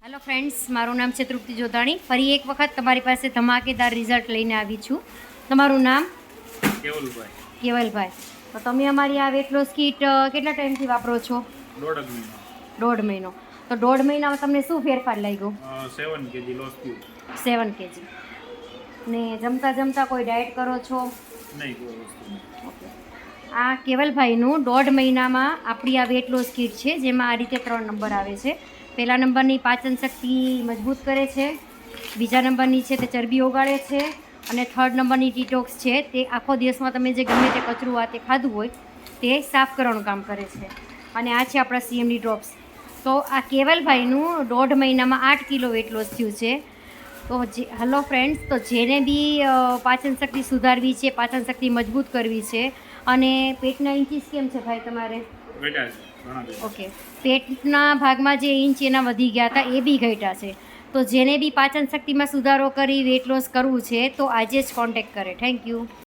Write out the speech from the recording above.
Hello friends, મારું નામ છે તૃપ્તિ જોધાણી. ફરી એક વખત તમારી પાસે ધમાકેદાર રિઝલ્ટ લઈને આવી છું. તમારું નામ? કેવલભાઈ. કેવલભાઈ. તો તમે અમારી આ વેટ લોસ કીટ કેટલા ટાઈમથી વાપરો છો? દોઢ મહિનો. 1.5 મહિનો. તો 1.5 મહિનામાં તમને શું ફેરફાર લાગ્યો? 7 kg લોસ થયું. 7 kg. ને જમતા જમતા કોઈ ડાયટ કરો છો? નહીં, કોઈ વસ્તુ નહીં. ઓકે. આ કેવલભાઈનું 1.5 મહિનામાં આપણી આ વેટ લોસ કીટ છે, જેમાં આ રીતે 3 નંબર આવે છે. પહેલા નંબરની પાચન શક્તિ મજબૂત કરે છે, બીજા નંબરની છે તે ચરબી ઓગાળે છે, અને થર્ડ નંબરની ડિટોક્સ છે તે આખો દિવસમાં તમે જે ગમે તે કચરું આ તે ખાધું હોય તે સાફ કરવાનું કામ કરે છે. અને આ છે આપણા CMD ડ્રોપ્સ. તો આ કેવલભાઈનું 1.5 મહિનામાં 8 કિલો વેટ લોસ થયું છે. તો હેલો ફ્રેન્ડ્સ, તો જેને બી પાચન શક્તિ સુધારવી છે, પાચન શક્તિ મજબૂત કરવી છે, અને પેટના ઇન્ચીસ કેમ છે ભાઈ તમારે? ઘટ્યા છે ઘણા બધા. ઓકે. પેટના ભાગમાં જે ઇંચ એના વધી ગયા હતા એ બી ઘટ્યા છે. તો જેને બી પાચન શક્તિમાં સુધારો કરી વેટ લોસ કરવું છે તો આજે જ કોન્ટેક્ટ કરે. Thank you.